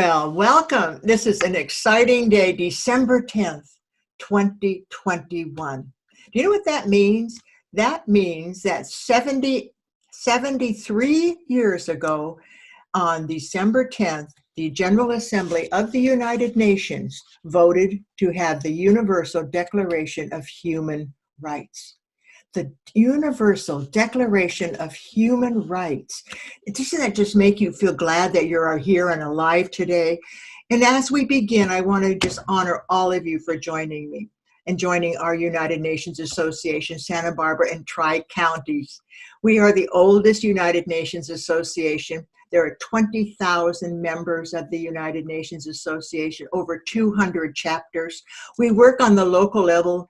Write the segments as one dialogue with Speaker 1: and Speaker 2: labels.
Speaker 1: Well, welcome. This is an exciting day, December 10th, 2021. Do you know what that means? That means that 73 years ago, on December 10th, the General Assembly of the United Nations voted to have the Universal Declaration of Human Rights. The Universal Declaration of Human Rights. Doesn't that just make you feel glad that you are here and alive today? And as we begin, I want to just honor all of you for joining me and joining our United Nations Association, Santa Barbara and Tri-Counties. We are the oldest United Nations Association. There are 20,000 members of the United Nations Association, over 200 chapters. We work on the local level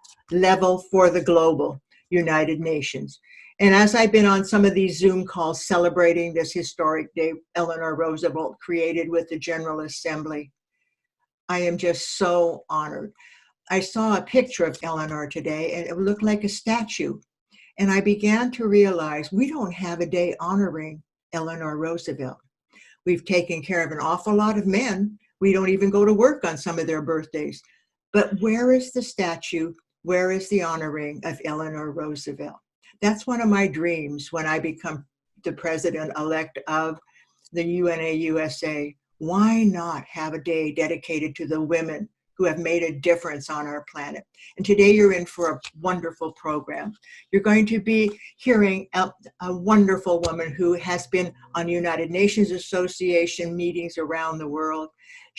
Speaker 1: for the global United Nations. And as I've been on some of these Zoom calls celebrating this historic day Eleanor Roosevelt created with the General Assembly, I am just so honored. I saw a picture of Eleanor today and it looked like a statue. And I began to realize we don't have a day honoring Eleanor Roosevelt. We've taken care of an awful lot of men. We don't even go to work on some of their birthdays. But where is the statue? Where is the honoring of Eleanor Roosevelt? That's one of my dreams when I become the president-elect of the UNAUSA. Why not have a day dedicated to the women who have made a difference on our planet? And today you're in for a wonderful program. You're going to be hearing a wonderful woman who has been on United Nations Association meetings around the world.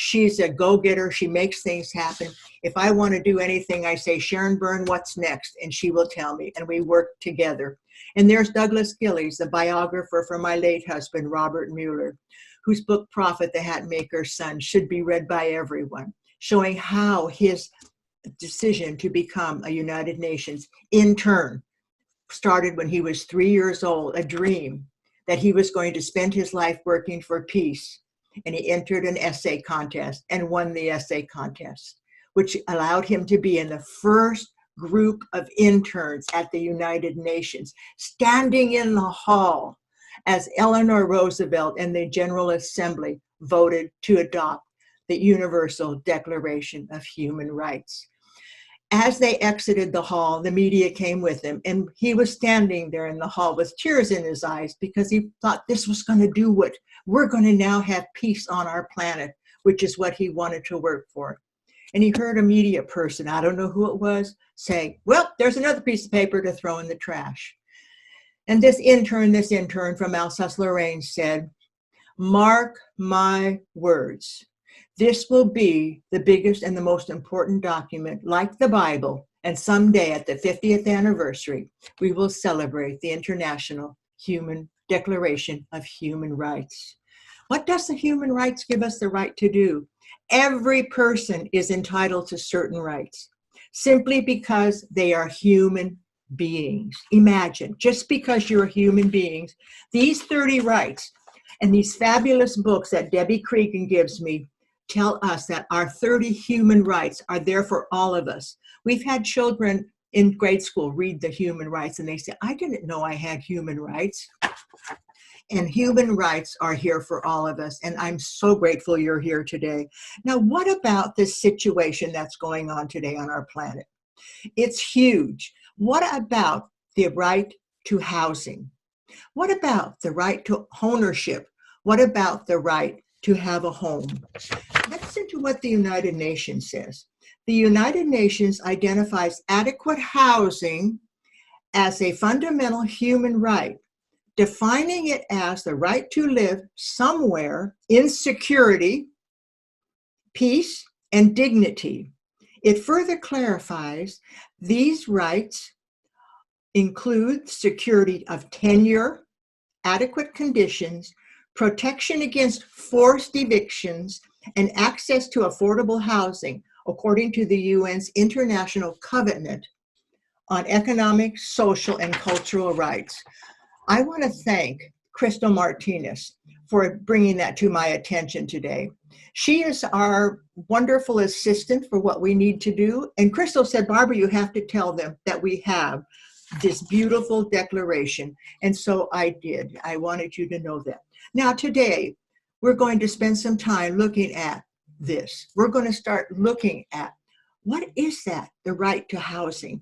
Speaker 1: She's a go-getter. She makes things happen. If I want to do anything, I say, Sharon Byrne, what's next? And she will tell me, and we work together. And there's Douglas Gillies, the biographer for my late husband, Robert Mueller, whose book, Prophet, the Hatmaker's Son, should be read by everyone, showing how his decision to become a United Nations intern started when he was 3 years old, a dream that he was going to spend his life working for peace. And he entered an essay contest and won the essay contest, which allowed him to be in the first group of interns at the United Nations, standing in the hall as Eleanor Roosevelt and the General Assembly voted to adopt the Universal Declaration of Human Rights. As they exited the hall, the media came with him, and he was standing there in the hall with tears in his eyes because he thought this was going to do what we're going to now have peace on our planet, which is what he wanted to work for. And he heard a media person, I don't know who it was, say, well, there's another piece of paper to throw in the trash. And this intern from Alsace-Lorraine said, mark my words. This will be the biggest and the most important document, like the Bible, and someday at the 50th anniversary, we will celebrate the International Declaration of Human Rights. What does the human rights give us the right to do? Every person is entitled to certain rights, simply because they are human beings. Imagine, just because you're human beings, these 30 rights and these fabulous books that Debbie Cregan gives me tell us that our 30 human rights are there for all of us. We've had children in grade school read the human rights and they say, I didn't know I had human rights. And human rights are here for all of us. And I'm so grateful you're here today. Now, what about this situation that's going on today on our planet? It's huge. What about the right to housing? What about the right to ownership? What about the right to have a home? Let's listen to what the United Nations says. The United Nations identifies adequate housing as a fundamental human right, defining it as the right to live somewhere in security, peace, and dignity. It further clarifies these rights include security of tenure, adequate conditions, protection against forced evictions, and access to affordable housing, according to the UN's International Covenant on Economic, Social, and Cultural Rights. I want to thank Crystal Martinez for bringing that to my attention today. She is our wonderful assistant for what we need to do. And Crystal said, Barbara, you have to tell them that we have this beautiful declaration. And so I did. I wanted you to know that. Now today, we're going to spend some time looking at this. We're going to start looking at what is that, the right to housing?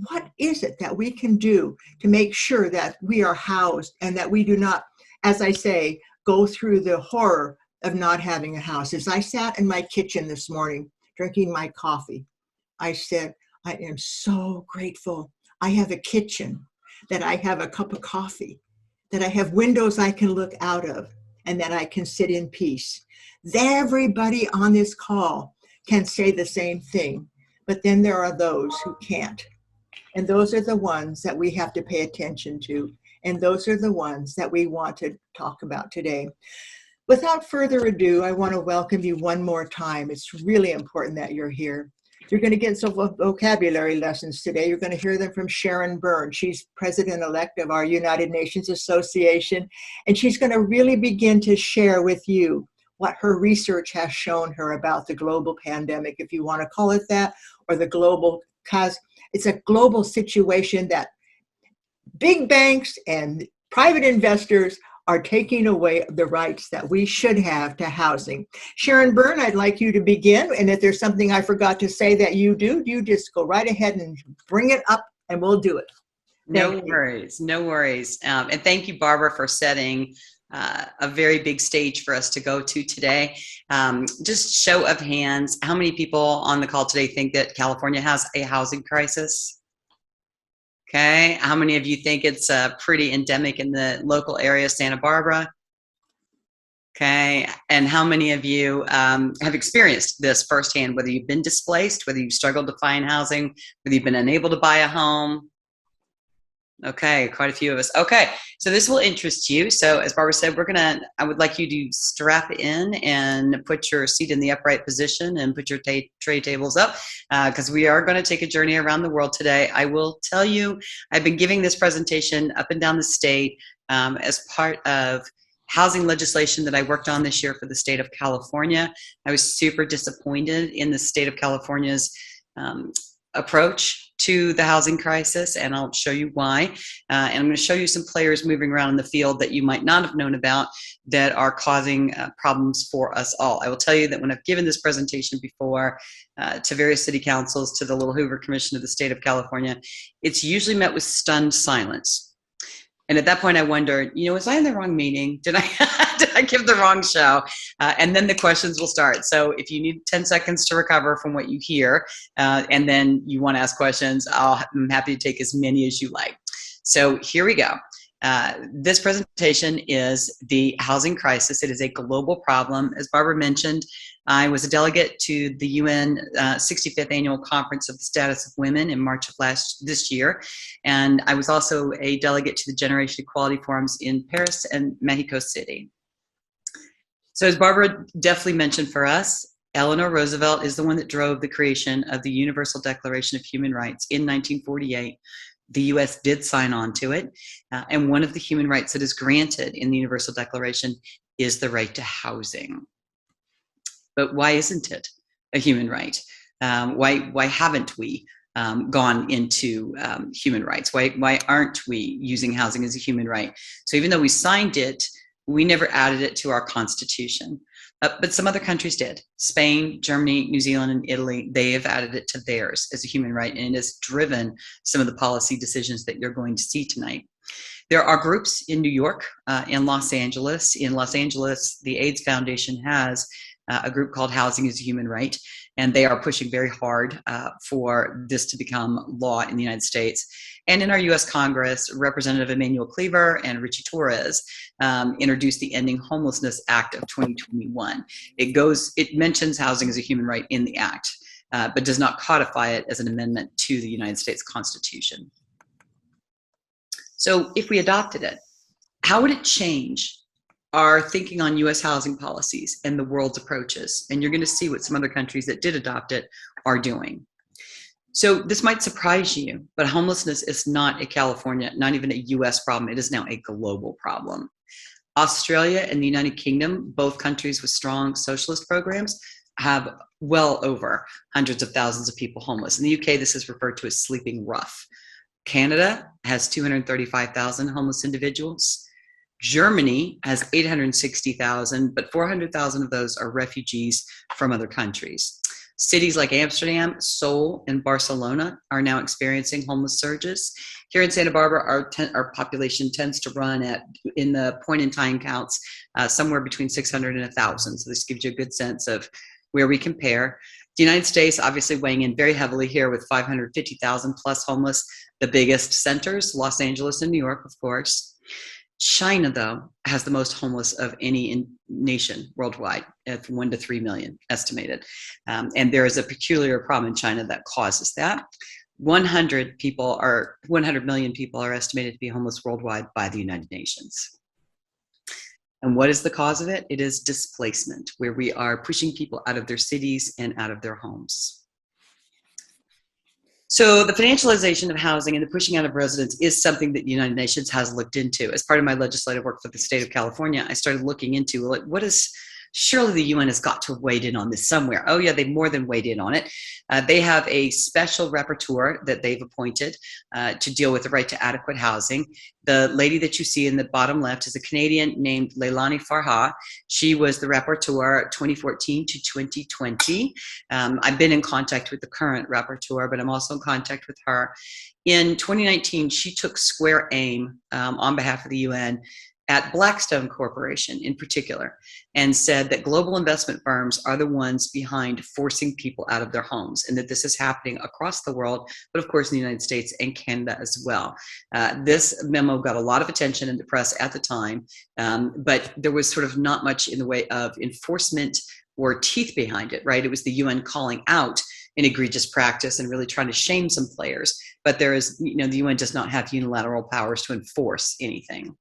Speaker 1: What is it that we can do to make sure that we are housed and that we do not, as I say, go through the horror of not having a house? As I sat in my kitchen this morning drinking my coffee, I said, I am so grateful I have a kitchen, that I have a cup of coffee, that I have windows I can look out of, and that I can sit in peace. Everybody on this call can say the same thing, but then there are those who can't. And those are the ones that we have to pay attention to. And those are the ones that we want to talk about today. Without further ado, I want to welcome you one more time. It's really important that you're here. You're going to get some vocabulary lessons today. You're going to hear them from Sharon Byrne. She's president-elect of our United Nations Association, and she's going to really begin to share with you what her research has shown her about the global pandemic, if you want to call it that, or the global, because it's a global situation that big banks and private investors are taking away the rights that we should have to housing. Sharon Byrne, I'd like you to begin. And if there's something I forgot to say that you do, you just go right ahead and bring it up and we'll do it.
Speaker 2: No worries, no worries. And thank you, Barbara, for setting a very big stage for us to go to today. Just show of hands, how many people on the call today think that California has a housing crisis? Okay, how many of you think it's pretty endemic in the local area of Santa Barbara? Okay, and how many of you have experienced this firsthand, whether you've been displaced, whether you've struggled to find housing, whether you've been unable to buy a home? Okay, quite a few of us. Okay, so this will interest you. So as Barbara said, I would like you to strap in and put your seat in the upright position and put your tray tables up because we are going to take a journey around the world today. I will tell you, I've been giving this presentation up and down the state as part of housing legislation that I worked on this year for the state of California. I was super disappointed in the state of California's approach to the housing crisis, and I'll show you why. And I'm going to show you some players moving around in the field that you might not have known about that are causing problems for us all. I will tell you that when I've given this presentation before to various city councils, to the Little Hoover Commission of the state of California, it's usually met with stunned silence. And at that point, I wonder, was I in the wrong meeting? Did I give the wrong show? And then the questions will start. So if you need 10 seconds to recover from what you hear, and then you want to ask questions, I'm happy to take as many as you like. So here we go. This presentation is the housing crisis. It is a global problem. As Barbara mentioned, I was a delegate to the UN 65th Annual Conference of the Status of Women in March of this year. And I was also a delegate to the Generation Equality Forums in Paris and Mexico City. So as Barbara definitely mentioned for us, Eleanor Roosevelt is the one that drove the creation of the Universal Declaration of Human Rights in 1948. The US did sign on to it. And one of the human rights that is granted in the Universal Declaration is the right to housing. But why isn't it a human right? Why haven't we gone into human rights? Why aren't we using housing as a human right? So even though we signed it, we never added it to our Constitution. But some other countries did. Spain, Germany, New Zealand, and Italy, they have added it to theirs as a human right, and it has driven some of the policy decisions that you're going to see tonight. There are groups in New York and Los Angeles. In Los Angeles, the AIDS Foundation has a group called Housing is a Human Right, and they are pushing very hard for this to become law in the United States. And in our US Congress, Representative Emmanuel Cleaver and Richie Torres introduced the Ending Homelessness Act of 2021. It mentions housing as a human right in the act, but does not codify it as an amendment to the United States Constitution. So if we adopted it, how would it change our thinking on US housing policies and the world's approaches? And you're going to see what some other countries that did adopt it are doing. So this might surprise you, but homelessness is not a California, not even a US problem. It is now a global problem. Australia and the United Kingdom, both countries with strong socialist programs, have well over hundreds of thousands of people homeless. In the UK, this is referred to as sleeping rough. Canada has 235,000 homeless individuals. Germany has 860,000, but 400,000 of those are refugees from other countries. Cities like Amsterdam, Seoul, and Barcelona are now experiencing homeless surges. Here in Santa Barbara, our population tends to run at, in the point-in-time counts, somewhere between 600 and 1,000. So this gives you a good sense of where we compare. The United States obviously weighing in very heavily here with 550,000 plus homeless. The biggest centers, Los Angeles and New York, of course. China, though, has the most homeless of any nation worldwide, at 1 to 3 million estimated. And there is a peculiar problem in China that causes that. 100 million people are estimated to be homeless worldwide by the United Nations. And what is the cause of it? It is displacement, where we are pushing people out of their cities and out of their homes. So the financialization of housing and the pushing out of residents is something that the United Nations has looked into. As part of my legislative work for the state of California, I started looking into, like, what is, surely the UN has got to have weighed in on this somewhere. Oh yeah, they've more than weighed in on it. They have a special rapporteur that they've appointed to deal with the right to adequate housing. The lady that you see in the bottom left is a Canadian named Leilani Farha. She was the rapporteur 2014 to 2020. I've been in contact with the current rapporteur, but I'm also in contact with her. In 2019, she took square aim on behalf of the UN at Blackstone Corporation in particular, and said that global investment firms are the ones behind forcing people out of their homes, and that this is happening across the world, but of course in the United States and Canada as well. This memo got a lot of attention in the press at the time, but there was sort of not much in the way of enforcement or teeth behind it, right? It was the UN calling out an egregious practice and really trying to shame some players, but there is, the UN does not have unilateral powers to enforce anything.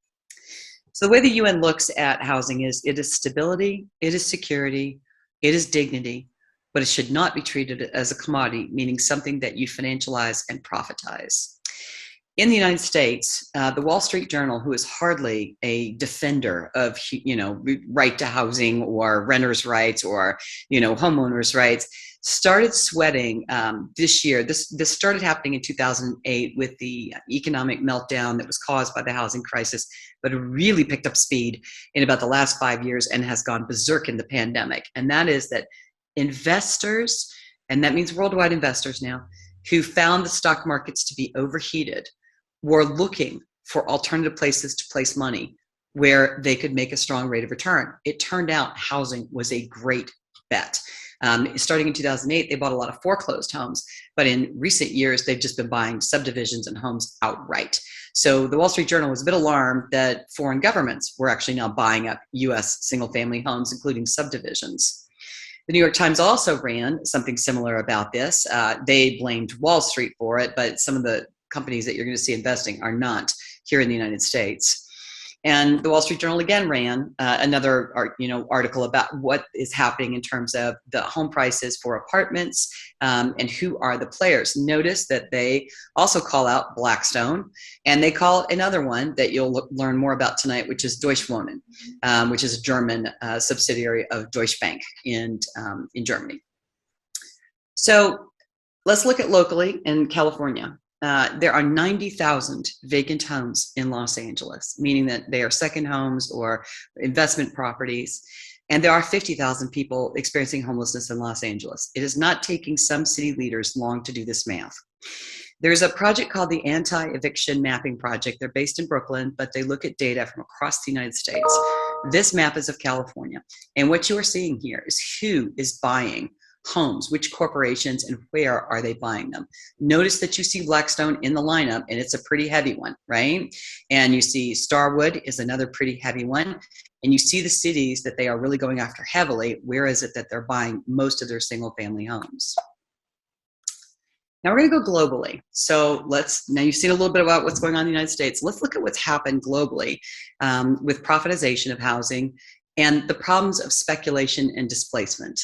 Speaker 2: So the way the UN looks at housing is, it is stability, it is security, it is dignity, but it should not be treated as a commodity, meaning something that you financialize and profitize. In the United States, the Wall Street Journal, who is hardly a defender of, right to housing or renters' rights or, homeowners' rights, started sweating this year. This started happening in 2008 with the economic meltdown that was caused by the housing crisis, but it really picked up speed in about the last 5 years and has gone berserk in the pandemic. And that is that investors, and that means worldwide investors now, who found the stock markets to be overheated, were looking for alternative places to place money where they could make a strong rate of return. It turned out housing was a great bet. Starting in 2008, they bought a lot of foreclosed homes, but in recent years, they've just been buying subdivisions and homes outright. So the Wall Street Journal was a bit alarmed that foreign governments were actually now buying up US single-family homes, including subdivisions. The New York Times also ran something similar about this. They blamed Wall Street for it, but some of the companies that you're going to see investing are not here in the United States. And the Wall Street Journal again ran another article about what is happening in terms of the home prices for apartments and who are the players. Notice that they also call out Blackstone, and they call another one that you'll learn more about tonight, which is Deutsche Wohnen, which is a German subsidiary of Deutsche Bank in Germany. So let's look at locally in California. There are 90,000 vacant homes in Los Angeles, meaning that they are second homes or investment properties. And there are 50,000 people experiencing homelessness in Los Angeles. It is not taking some city leaders long to do this math. There's a project called the Anti-Eviction Mapping Project. They're based in Brooklyn, but they look at data from across the United States. This map is of California. And what you are seeing here is who is buying homes, which corporations, and where are they buying them. Notice that you see Blackstone in the lineup, and it's a pretty heavy one, right? And you see Starwood is another pretty heavy one. And you see the cities that they are really going after heavily. Where is it that they're buying most of their single family homes? Now we're going to go globally. So now you've seen a little bit about what's going on in the United States. Let's look at what's happened globally with privatization of housing and the problems of speculation and displacement.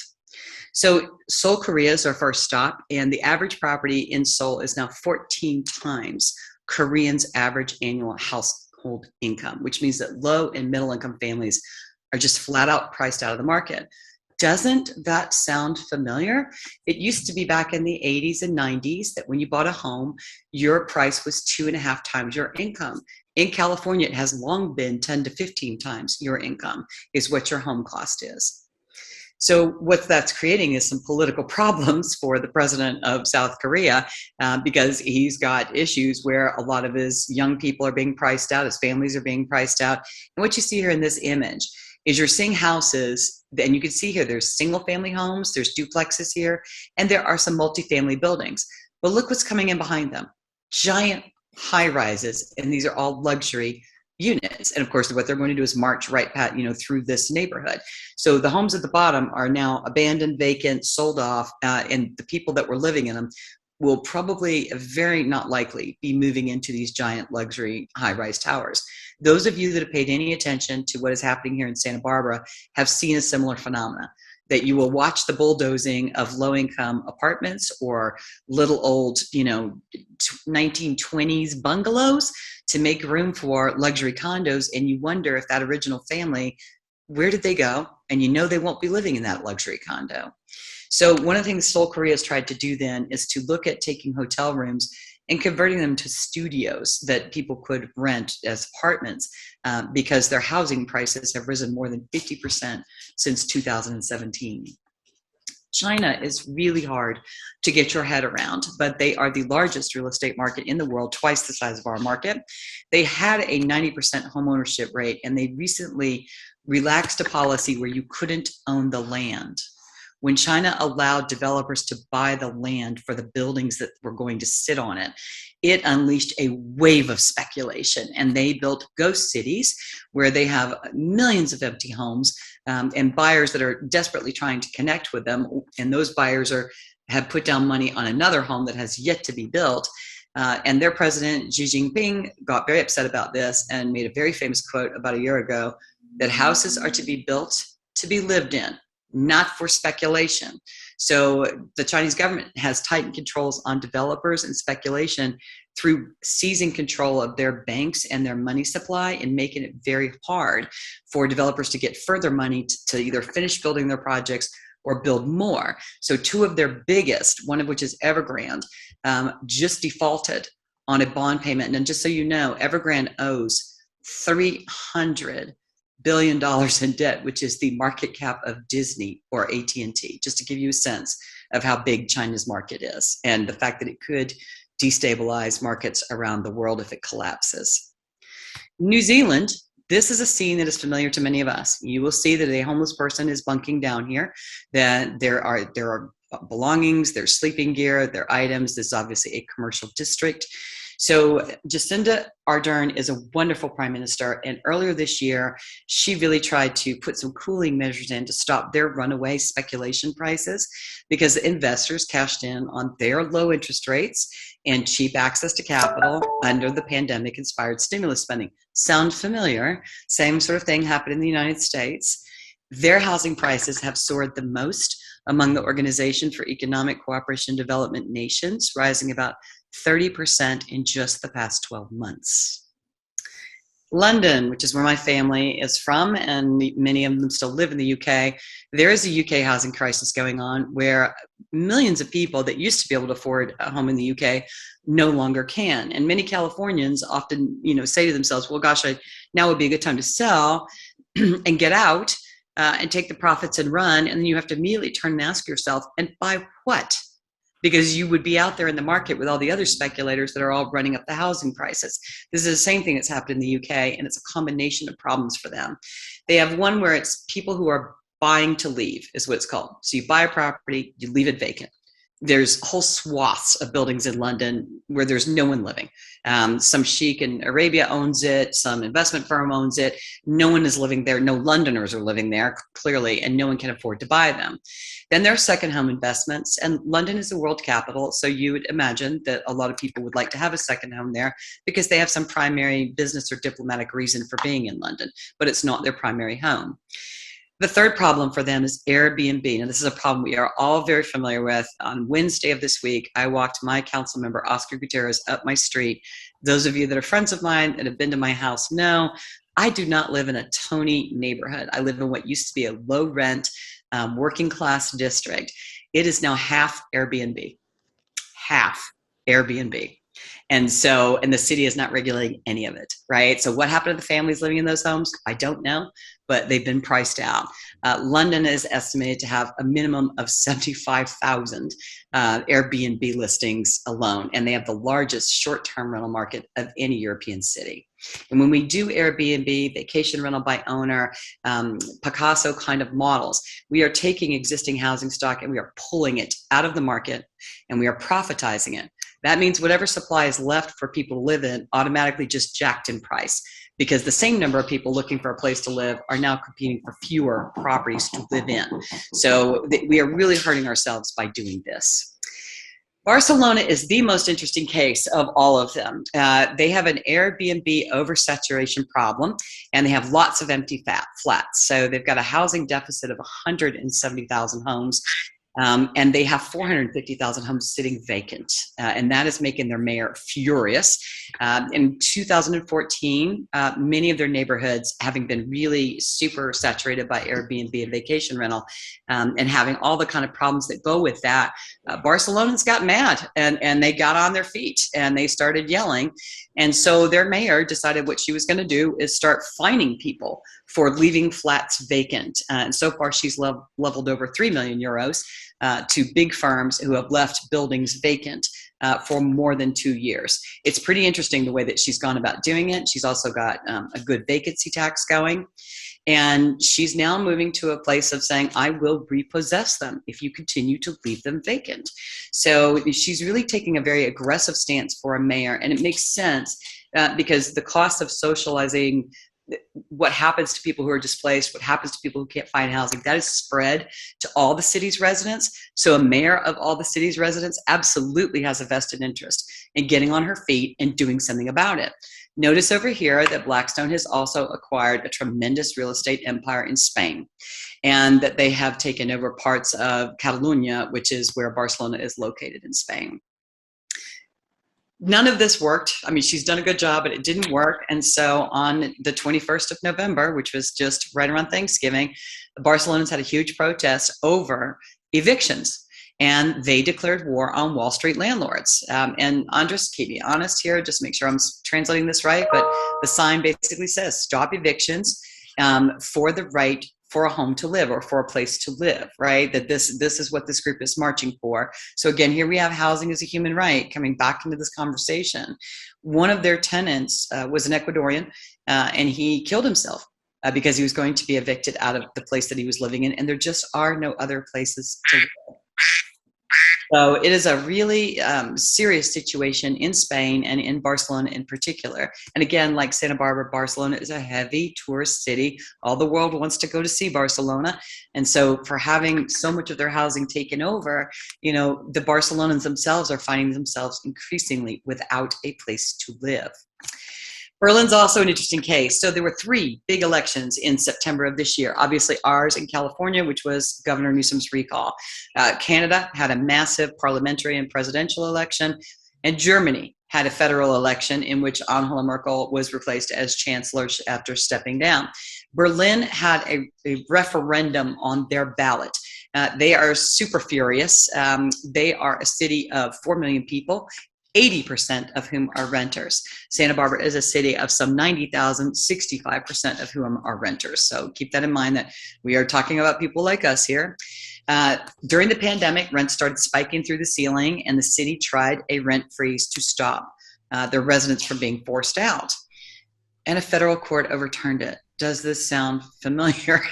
Speaker 2: So Seoul Korea is our first stop, and the average property in Seoul is now 14 times Koreans' average annual household income, which means that low and middle income families are just flat out priced out of the market. Doesn't that sound familiar? It used to be back in the 80s and 90s that when you bought a home, your price was 2.5 times your income. In California, it has long been 10 to 15 times your income is what your home cost is. So what that's creating is some political problems for the president of South Korea, because he's got issues where a lot of his young people are being priced out, his families are being priced out. And what you see here in this image is you're seeing houses, and you can see here there's single family homes, there's duplexes here, and there are some multifamily buildings. But look what's coming in behind them. Giant high rises, and these are all luxury units. And of course, what they're going to do is march right through this neighborhood. So the homes at the bottom are now abandoned, vacant, sold off, and the people that were living in them will probably, very not likely, be moving into these giant luxury high-rise towers. Those of you that have paid any attention to what is happening here in Santa Barbara have seen a similar phenomena, that you will watch the bulldozing of low-income apartments or little old, 1920s bungalows to make room for luxury condos, and you wonder if that original family, where did they go? And they won't be living in that luxury condo. So one of the things Seoul Korea has tried to do then is to look at taking hotel rooms and converting them to studios that people could rent as apartments, because their housing prices have risen more than 50% since 2017. China is really hard to get your head around, but they are the largest real estate market in the world, twice the size of our market. They had a 90% home ownership rate, and they recently relaxed a policy where you couldn't own the land. When China allowed developers to buy the land for the buildings that were going to sit on it, it unleashed a wave of speculation, and they built ghost cities where they have millions of empty homes, and buyers that are desperately trying to connect with them. And those buyers have put down money on another home that has yet to be built. And their president, Xi Jinping, got very upset about this and made a very famous quote about a year ago that houses are to be built to be lived in, not for speculation. So the Chinese government has tightened controls on developers and speculation through seizing control of their banks and their money supply, and making it very hard for developers to get further money to either finish building their projects or build more. So two of their biggest, one of which is Evergrande, just defaulted on a bond payment. And just so you know, Evergrande owes $300 billion in debt, which is the market cap of Disney or AT&T, just to give you a sense of how big China's market is, and the fact that it could destabilize markets around the world if it collapses. New Zealand, this is a scene that is familiar to many of us. You will see that a homeless person is bunking down here, that there are belongings, there's sleeping gear, there are items. This is obviously a commercial district. So Jacinda Ardern is a wonderful prime minister, and earlier this year, she really tried to put some cooling measures in to stop their runaway speculation prices, because the investors cashed in on their low interest rates and cheap access to capital under the pandemic-inspired stimulus spending. Sound familiar? Same sort of thing happened in the United States. Their housing prices have soared the most among the Organization for Economic Cooperation and Development Nations, rising about 30% in just the past 12 months. London, which is where my family is from, and many of them still live in the UK, there is a UK housing crisis going on where millions of people that used to be able to afford a home in the UK no longer can. And many Californians often, say to themselves, well, gosh, now would be a good time to sell and get out and take the profits and run. And then you have to immediately turn and ask yourself, and buy what? Because you would be out there in the market with all the other speculators that are all running up the housing prices. This is the same thing that's happened in the UK, and it's a combination of problems for them. They have one where it's people who are buying to leave, is what it's called. So you buy a property, you leave it vacant. There's whole swaths of buildings in London where there's no one living. Some sheik in Arabia owns it. Some investment firm owns it. No one is living there. No Londoners are living there, clearly, and no one can afford to buy them. Then there are second home investments, and London is a world capital, so you would imagine that a lot of people would like to have a second home there because they have some primary business or diplomatic reason for being in London, but it's not their primary home. The third problem for them is Airbnb. Now, this is a problem we are all very familiar with. On Wednesday of this week, I walked my council member, Oscar Gutierrez, up my street. Those of you that are friends of mine that have been to my house know I do not live in a Tony neighborhood. I live in what used to be a low rent, working class district. It is now half Airbnb. Half Airbnb. And so, and the city is not regulating any of it, right? So what happened to the families living in those homes? I don't know, but they've been priced out. London is estimated to have a minimum of 75,000 Airbnb listings alone, and they have the largest short-term rental market of any European city. And when we do Airbnb, vacation rental by owner, Picasso kind of models, we are taking existing housing stock and we are pulling it out of the market and we are profitizing it. That means whatever supply is left for people to live in automatically just jacked in price, because the same number of people looking for a place to live are now competing for fewer properties to live in. So we are really hurting ourselves by doing this. Barcelona is the most interesting case of all of them. They have an Airbnb oversaturation problem, and they have lots of empty flats. So they've got a housing deficit of 170,000 homes. And they have 450,000 homes sitting vacant, and that is making their mayor furious. In 2014, many of their neighborhoods, having been really super saturated by Airbnb and vacation rental, and having all the kind of problems that go with that, Barcelonans got mad and they got on their feet and they started yelling. And so their mayor decided what she was going to do is start fining people for leaving flats vacant. And so far, she's leveled over 3 million euros to big firms who have left buildings vacant for more than 2 years. It's pretty interesting the way that she's gone about doing it. She's also got a good vacancy tax going. And she's now moving to a place of saying, I will repossess them if you continue to leave them vacant. So she's really taking a very aggressive stance for a mayor. And it makes sense because the cost of socializing what happens to people who are displaced, what happens to people who can't find housing, that is spread to all the city's residents. So a mayor of all the city's residents absolutely has a vested interest in getting on her feet and doing something about it. Notice over here that Blackstone has also acquired a tremendous real estate empire in Spain, and that they have taken over parts of Catalonia, which is where Barcelona is located in Spain. None of this worked. I mean, she's done a good job, but it didn't work. And so on the 21st of November, which was just right around Thanksgiving, the Barcelonans had a huge protest over evictions. And they declared war on Wall Street landlords. And Andres, keep me honest here, just make sure I'm translating this right, but the sign basically says, stop evictions for the right for a home to live or for a place to live, right? That this is what this group is marching for. So again, here we have housing as a human right coming back into this conversation. One of their tenants was an Ecuadorian, and he killed himself because he was going to be evicted out of the place that he was living in, and there just are no other places to live. So it is a really serious situation in Spain and in Barcelona in particular. And again, like Santa Barbara, Barcelona is a heavy tourist city. All the world wants to go to see Barcelona. And so for having so much of their housing taken over, you know, the Barcelonans themselves are finding themselves increasingly without a place to live. Berlin's also an interesting case. So there were 3 big elections in September of this year. Obviously ours in California, which was Governor Newsom's recall. Canada had a massive parliamentary and presidential election. And Germany had a federal election in which Angela Merkel was replaced as chancellor after stepping down. Berlin had a referendum on their ballot. They are super furious. They are a city of 4 million people, 80% of whom are renters. Santa Barbara is a city of some 90,000, 65% of whom are renters. So keep that in mind that we are talking about people like us here. During the pandemic, rents started spiking through the ceiling, and the city tried a rent freeze to stop their residents from being forced out. And a federal court overturned it. Does this sound familiar?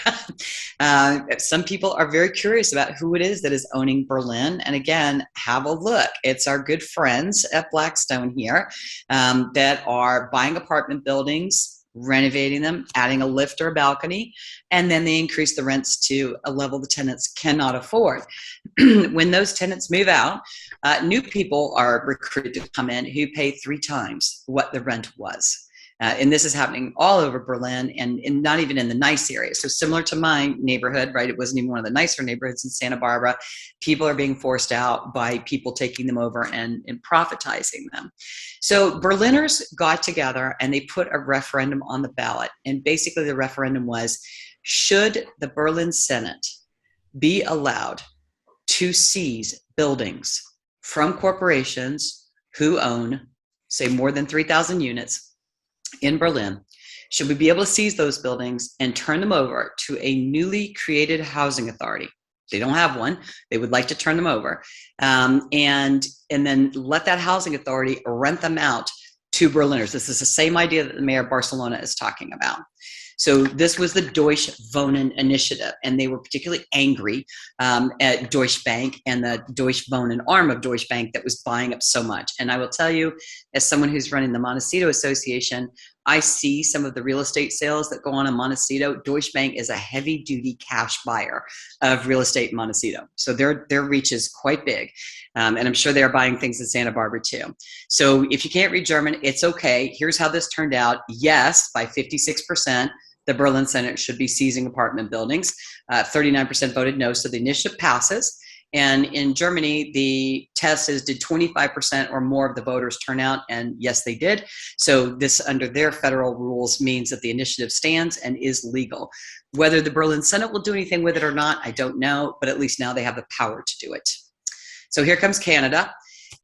Speaker 2: Some people are very curious about who it is that is owning Berlin. And again, have a look. It's our good friends at Blackstone here that are buying apartment buildings, renovating them, adding a lift or a balcony, and then they increase the rents to a level the tenants cannot afford. When those tenants move out, new people are recruited to come in who pay 3 times what the rent was. And this is happening all over Berlin and not even in the nice areas. So similar to my neighborhood, right? It wasn't even one of the nicer neighborhoods in Santa Barbara. People are being forced out by people taking them over and profitizing them. So Berliners got together and they put a referendum on the ballot. And basically the referendum was, should the Berlin Senate be allowed to seize buildings from corporations who own say more than 3,000 units in Berlin, should we be able to seize those buildings and turn them over to a newly created housing authority. They don't have one. They would like to turn them over, and then let that housing authority rent them out to Berliners. This is the same idea that the mayor of Barcelona is talking about. So this was the Deutsche Wohnen initiative, and they were particularly angry at Deutsche Bank and the Deutsche Wohnen arm of Deutsche Bank that was buying up so much. And I will tell you, as someone who's running the Montecito Association, I see some of the real estate sales that go on in Montecito. Deutsche Bank is a heavy-duty cash buyer of real estate in Montecito. So their reach is quite big. And I'm sure they're buying things in Santa Barbara too. So if you can't read German, it's okay. Here's how this turned out. Yes, by 56%, the Berlin Senate should be seizing apartment buildings. 39% voted no, so the initiative passes. And in Germany, the test is, did 25% or more of the voters turn out? And yes, they did. So this, under their federal rules, means that the initiative stands and is legal. Whether the Berlin Senate will do anything with it or not, I don't know, but at least now they have the power to do it. So here comes Canada.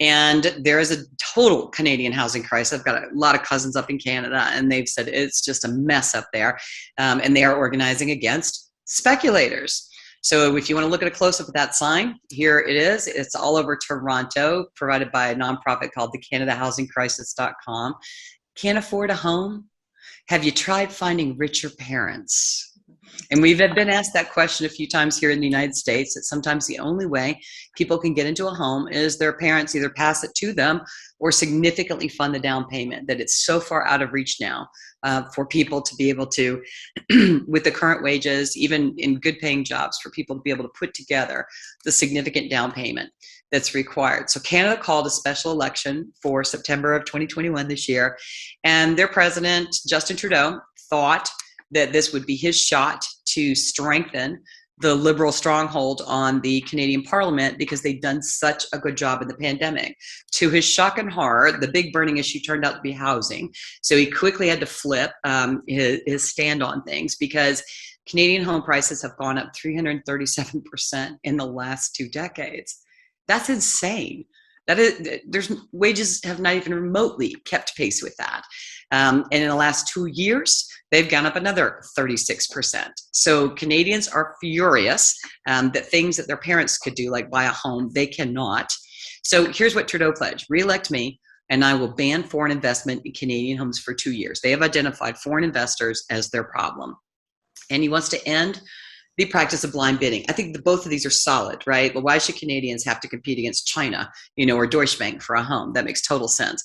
Speaker 2: And there is a total Canadian housing crisis. I've got a lot of cousins up in Canada, and they've said it's just a mess up there. And they are organizing against speculators. So if you want to look at a close-up of that sign, here it is. It's all over Toronto, provided by a nonprofit called the CanadaHousingCrisis.com. Can't afford a home? Have you tried finding richer parents? And we've been asked that question a few times here in the United States, that sometimes the only way people can get into a home is their parents either pass it to them or significantly fund the down payment, that it's so far out of reach now for people to be able to, with the current wages, even in good paying jobs, for people to be able to put together the significant down payment that's required. So Canada called a special election for September of 2021 this year, and their president, Justin Trudeau, thought that this would be his shot to strengthen the Liberal stronghold on the Canadian Parliament, because they'd done such a good job in the pandemic. To his shock and horror, the big burning issue turned out to be housing. So he quickly had to flip his stand on things, because Canadian home prices have gone up 337% in the last 2 decades. That's insane. There's wages have not even remotely kept pace with that. And in the last 2 years, they've gone up another 36%. So Canadians are furious that things that their parents could do, like buy a home, they cannot. So here's what Trudeau pledged: re-elect me, and I will ban foreign investment in Canadian homes for 2 years. They have identified foreign investors as their problem. And he wants to end the practice of blind bidding. I think both of these are solid, right? But why should Canadians have to compete against China, or Deutsche Bank for a home? That makes total sense.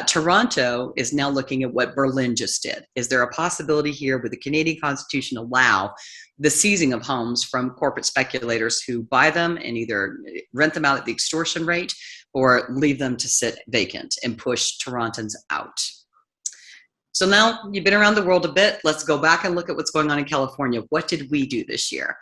Speaker 2: Toronto is now looking at what Berlin just did. Is there a possibility here, would the Canadian Constitution allow the seizing of homes from corporate speculators who buy them and either rent them out at the extortion rate or leave them to sit vacant and push Torontons out? So now you've been around the world a bit. Let's go back and look at what's going on in California. What did we do this year?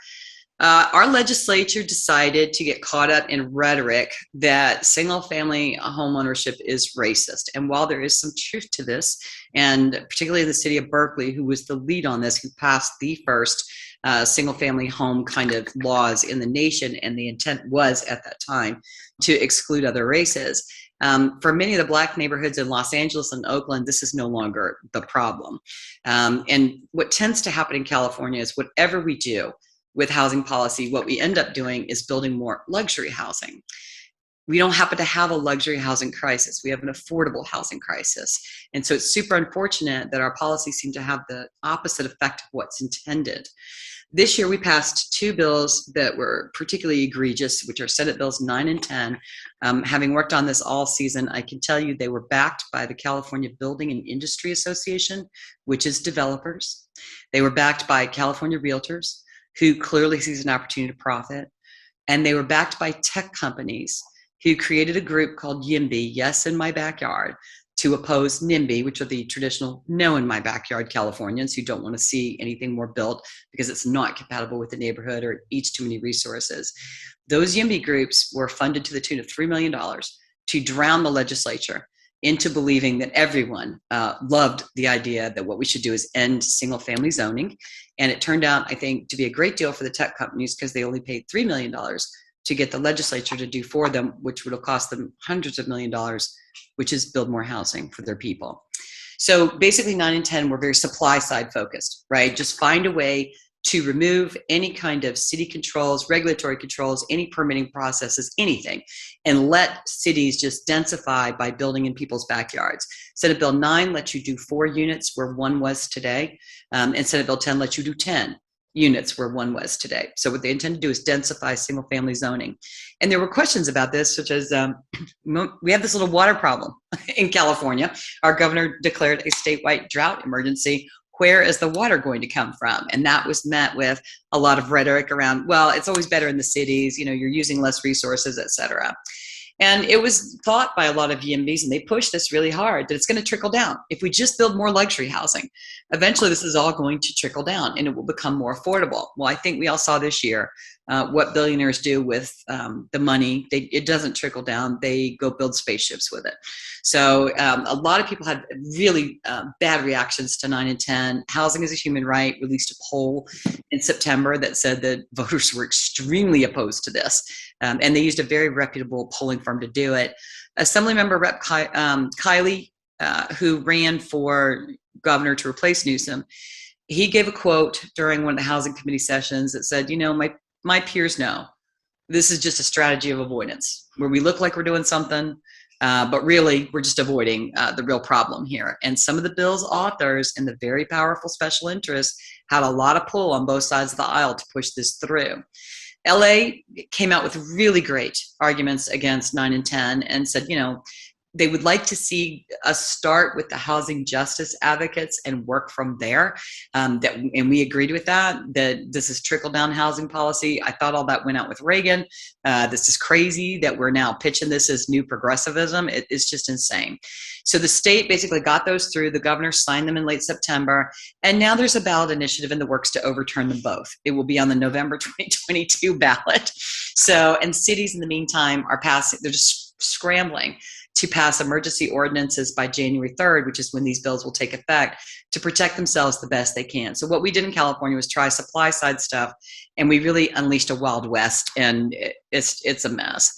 Speaker 2: Our legislature decided to get caught up in rhetoric that single-family home ownership is racist. And while there is some truth to this, and particularly the city of Berkeley, who was the lead on this, who passed the first single-family home kind of laws in the nation, and the intent was at that time to exclude other races. For many of the Black neighborhoods in Los Angeles and Oakland, this is no longer the problem. And what tends to happen in California is whatever we do with housing policy, what we end up doing is building more luxury housing. We don't happen to have a luxury housing crisis. We have an affordable housing crisis. And so it's super unfortunate that our policies seem to have the opposite effect of what's intended. This year, we passed 2 bills that were particularly egregious, which are Senate Bills 9 and 10. Having worked on this all season, I can tell you they were backed by the California Building and Industry Association, which is developers. They were backed by California realtors, who clearly sees an opportunity to profit. And they were backed by tech companies who created a group called YIMBY, Yes in My Backyard, to oppose NIMBY, which are the traditional no in my backyard Californians who don't want to see anything more built because it's not compatible with the neighborhood or it eats too many resources. Those YIMBY groups were funded to the tune of $3 million to drown the legislature into believing that everyone loved the idea that what we should do is end single family zoning. And it turned out, I think, to be a great deal for the tech companies, because they only paid $3 million to get the legislature to do for them, which would have cost them hundreds of millions of dollars, which is build more housing for their people. So basically 9 and 10 were very supply side focused, right? Just find a way to remove any kind of city controls, regulatory controls, any permitting processes, anything, and let cities just densify by building in people's backyards. Senate Bill 9 lets you do 4 units where 1 was today, and Senate Bill 10 lets you do 10 units where 1 was today. So what they intend to do is densify single family zoning. And there were questions about this, such as we have this little water problem in California. Our governor declared a statewide drought emergency. Where is the water going to come from? And that was met with a lot of rhetoric around, well, it's always better in the cities, you're using less resources, et cetera. And it was thought by a lot of EMBs, and they pushed this really hard, that it's going to trickle down. If we just build more luxury housing, eventually this is all going to trickle down and it will become more affordable. Well, I think we all saw this year what billionaires do with the money. It doesn't trickle down. They go build spaceships with it. So a lot of people had really bad reactions to 9 and 10. Housing is a Human Right released a poll in September that said that voters were extremely opposed to this. And they used a very reputable polling firm to do it. Assemblymember Rep. Kiley, who ran for governor to replace Newsom, he gave a quote during one of the housing committee sessions that said, my peers know this is just a strategy of avoidance, where we look like we're doing something, but really we're just avoiding the real problem here. And some of the bill's authors and the very powerful special interests had a lot of pull on both sides of the aisle to push this through. LA came out with really great arguments against 9 and 10 and said, they would like to see us start with the housing justice advocates and work from there. And we agreed with that this is trickle-down housing policy. I thought all that went out with Reagan. This is crazy that we're now pitching this as new progressivism. It's just insane. So the state basically got those through. The governor signed them in late September. And now there's a ballot initiative in the works to overturn them both. It will be on the November 2022 ballot. So, and cities in the meantime are passing, they're just scrambling to pass emergency ordinances by January 3rd, which is when these bills will take effect, to protect themselves the best they can. So what we did in California was try supply side stuff, and we really unleashed a Wild West, and it's a mess.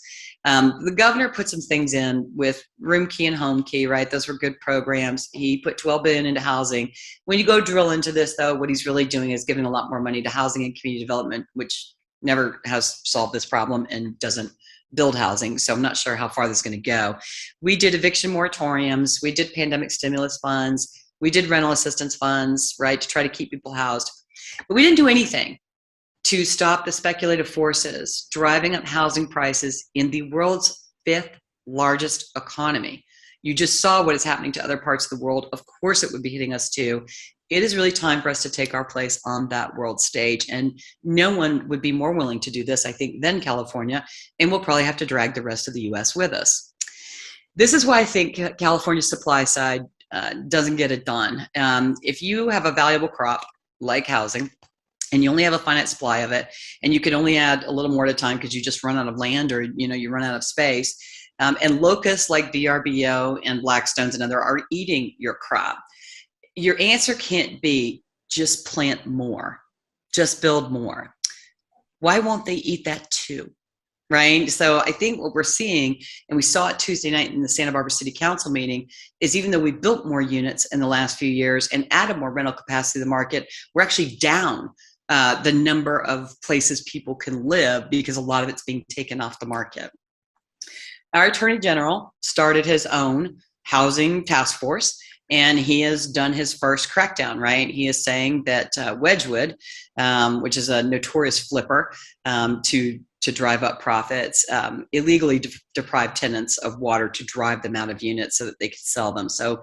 Speaker 2: The governor put some things in with Room Key and Home Key, right? Those were good programs. He put $12 billion into housing. When you go drill into this, though, what he's really doing is giving a lot more money to housing and community development, which never has solved this problem and doesn't build housing. So I'm not sure how far this is going to go. We did eviction moratoriums. We did pandemic stimulus funds. We did rental assistance funds, right, to try to keep people housed. But we didn't do anything to stop the speculative forces driving up housing prices in the world's 5th largest economy. You just saw what is happening to other parts of the world. Of course, it would be hitting us too. It is really time for us to take our place on that world stage. And no one would be more willing to do this, I think, than California. And we'll probably have to drag the rest of the US with us. This is why I think California's supply side doesn't get it done. If you have a valuable crop like housing, and you only have a finite supply of it, and you can only add a little more at a time because you just run out of land or you run out of space, and locusts like VRBO and blackstones and other are eating your crop, your answer can't be just plant more, just build more. Why won't they eat that too? Right? So I think what we're seeing, and we saw it Tuesday night in the Santa Barbara City Council meeting, is even though we built more units in the last few years and added more rental capacity to the market, we're actually down the number of places people can live because a lot of it's being taken off the market. Our Attorney General started his own housing task force, and he has done his first crackdown, right? He is saying that Wedgwood, which is a notorious flipper to drive up profits, illegally deprive tenants of water to drive them out of units so that they could sell them. So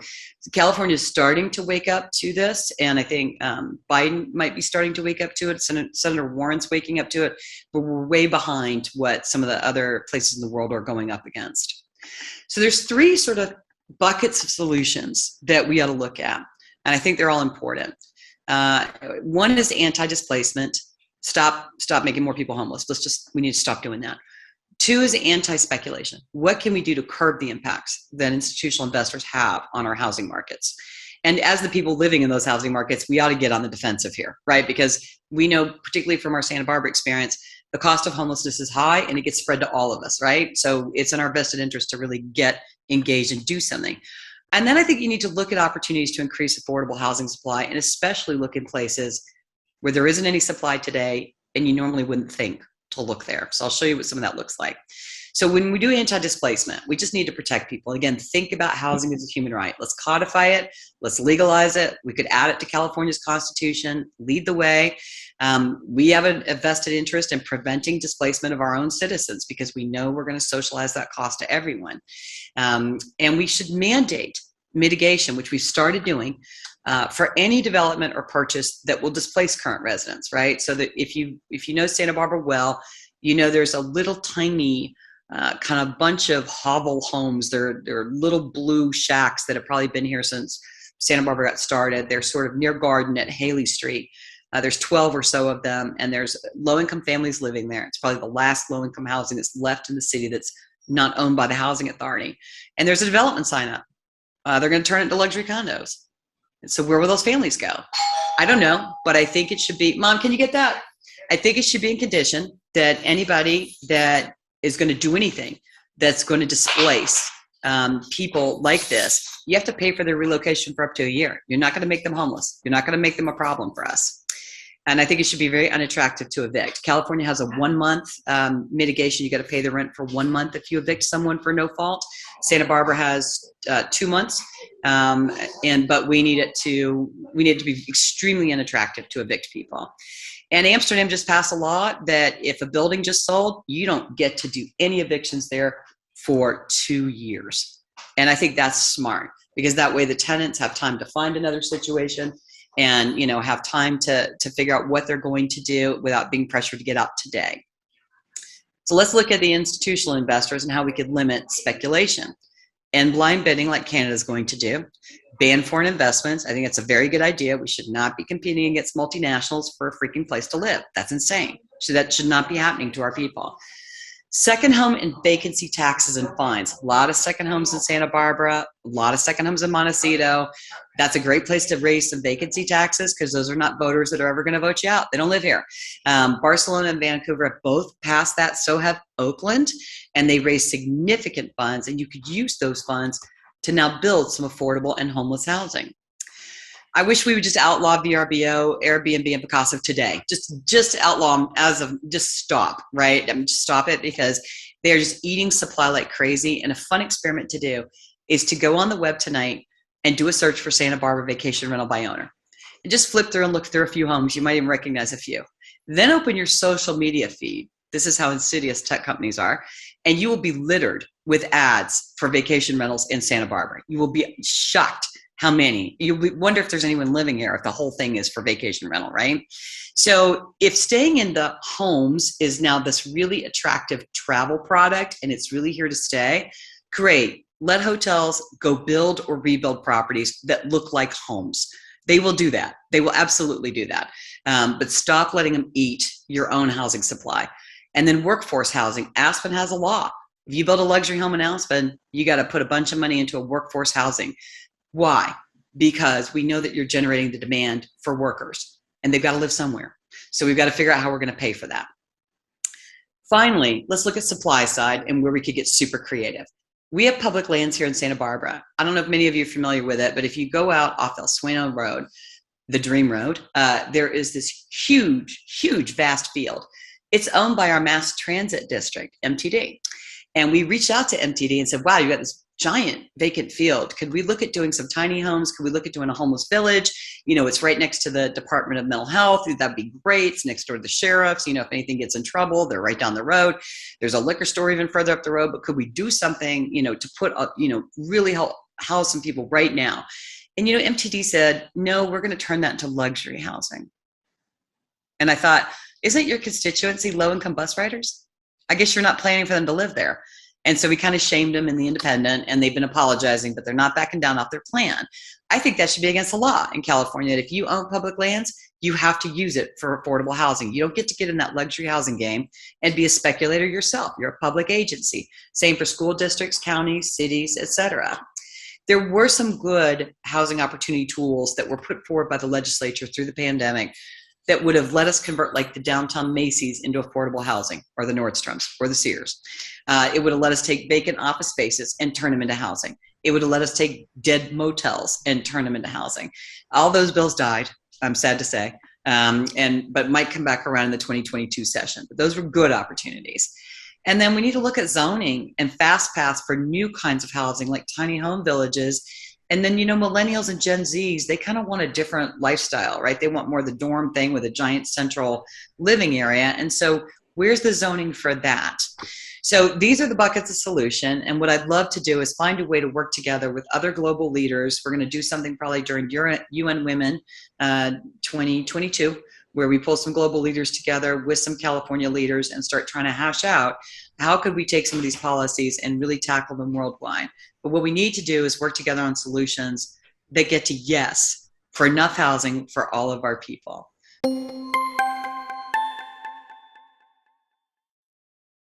Speaker 2: California is starting to wake up to this, and I think Biden might be starting to wake up to it. Senator Warren's waking up to it, but we're way behind what some of the other places in the world are going up against. So there's 3 sort of buckets of solutions that we ought to look at, and I think they're all important. One is anti-displacement. Stop making more people homeless. We need to stop doing that. 2 is anti-speculation. What can we do to curb the impacts that institutional investors have on our housing markets? And as the people living in those housing markets, we ought to get on the defensive here, right? Because we know, particularly from our Santa Barbara experience, the cost of homelessness is high and it gets spread to all of us, right? So it's in our vested interest to really get engaged and do something. And then I think you need to look at opportunities to increase affordable housing supply, and especially look in places where there isn't any supply today and you normally wouldn't think to look there. So I'll show you what some of that looks like. So when we do anti-displacement, we just need to protect people. Again, think about housing as a human right. Let's codify it. Let's legalize it. We could add it to California's constitution, lead the way. We have a vested interest in preventing displacement of our own citizens because we know we're going to socialize that cost to everyone. And we should mandate mitigation, which we've started doing, for any development or purchase that will displace current residents, right? So that if you know Santa Barbara well, you know there's a little tiny kind of bunch of hovel homes. They're little blue shacks that have probably been here since Santa Barbara got started. They're sort of near Garden at Haley Street. There's 12 or so of them, and there's low-income families living there. It's probably the last low-income housing that's left in the city that's not owned by the housing authority. And there's a development sign up. They're going to turn it into luxury condos. And so where will those families go? I don't know, but I think it should be, Mom, can you get that? I think it should be in condition that anybody that is going to do anything that's going to displace people like this, you have to pay for their relocation for up to a year. You're not going to make them homeless. You're not going to make them a problem for us. And I think it should be very unattractive to evict. California has a 1 month mitigation. You got to pay the rent for 1 month if you evict someone for no fault. Santa Barbara has 2 months, but we need it to be extremely unattractive to evict people. And Amsterdam just passed a law that if a building just sold, you don't get to do any evictions there for 2 years. And I think that's smart because that way the tenants have time to find another situation and have time to figure out what they're going to do without being pressured to get out today. So let's look at the institutional investors and how we could limit speculation and blind bidding like Canada is going to do. Ban foreign investments. I think it's a very good idea. We should not be competing against multinationals for a freaking place to live. That's insane. So that should not be happening to our people. Second home and vacancy taxes and fines. A lot of second homes in Santa Barbara, a lot of second homes in Montecito. That's a great place to raise some vacancy taxes because those are not voters that are ever going to vote you out. They don't live here. Barcelona and Vancouver have both passed that. So have Oakland. And they raised significant funds. And you could use those funds to now build some affordable and homeless housing. I wish we would just outlaw VRBO, Airbnb, and Picasso today. Just outlaw them just stop, right? Just stop it because they're just eating supply like crazy. And a fun experiment to do is to go on the web tonight and do a search for Santa Barbara vacation rental by owner. And just flip through and look through a few homes. You might even recognize a few. Then open your social media feed. This is how insidious tech companies are. And you will be littered with ads for vacation rentals in Santa Barbara. You will be shocked how many. You wonder if there's anyone living here, if the whole thing is for vacation rental, right? So if staying in the homes is now this really attractive travel product and it's really here to stay, great. Let hotels go build or rebuild properties that look like homes. They will do that. They will absolutely do that. But stop letting them eat your own housing supply. And then workforce housing. Aspen has a law. If you build a luxury home in Aspen, you got to put a bunch of money into a workforce housing. Why? Because we know that you're generating the demand for workers and they've got to live somewhere. So we've got to figure out how we're going to pay for that. Finally, let's look at supply side and where we could get super creative. We have public lands here in Santa Barbara. I don't know if many of you are familiar with it, but if you go out off El Sueno Road, the Dream Road, there is this huge, vast field. It's owned by our mass transit district, MTD. And we reached out to MTD and said, wow, you got this giant vacant field. Could we look at doing some tiny homes? Could we look at doing a homeless village? It's right next to the Department of Mental Health. That'd be great. It's next door to the sheriff's. If anything gets in trouble, they're right down the road. There's a liquor store even further up the road. But could we do something, to put up, really help house some people right now? And, MTD said, no, we're going to turn that into luxury housing. And I thought, isn't your constituency low-income bus riders? I guess you're not planning for them to live there. And so we kind of shamed them in the Independent, and they've been apologizing, but they're not backing down off their plan. I think that should be against the law in California. That if you own public lands, you have to use it for affordable housing. You don't get to get in that luxury housing game and be a speculator yourself. You're a public agency. Same for school districts, counties, cities, etc. There were some good housing opportunity tools that were put forward by the legislature through the pandemic that would have let us convert like the downtown Macy's into affordable housing, or the Nordstroms or the Sears. It would have let us take vacant office spaces and turn them into housing. It would have let us take dead motels and turn them into housing. All those bills died, I'm sad to say, but might come back around in the 2022 session. But those were good opportunities. And then we need to look at zoning and fast paths for new kinds of housing, like tiny home villages. And then, millennials and Gen Zs, they kind of want a different lifestyle, right? They want more of the dorm thing with a giant central living area. And so where's the zoning for that? So these are the buckets of solution. And what I'd love to do is find a way to work together with other global leaders. We're going to do something probably during UN Women 2022, where we pull some global leaders together with some California leaders and start trying to hash out how could we take some of these policies and really tackle them worldwide. But what we need to do is work together on solutions that get to yes for enough housing for all of our people.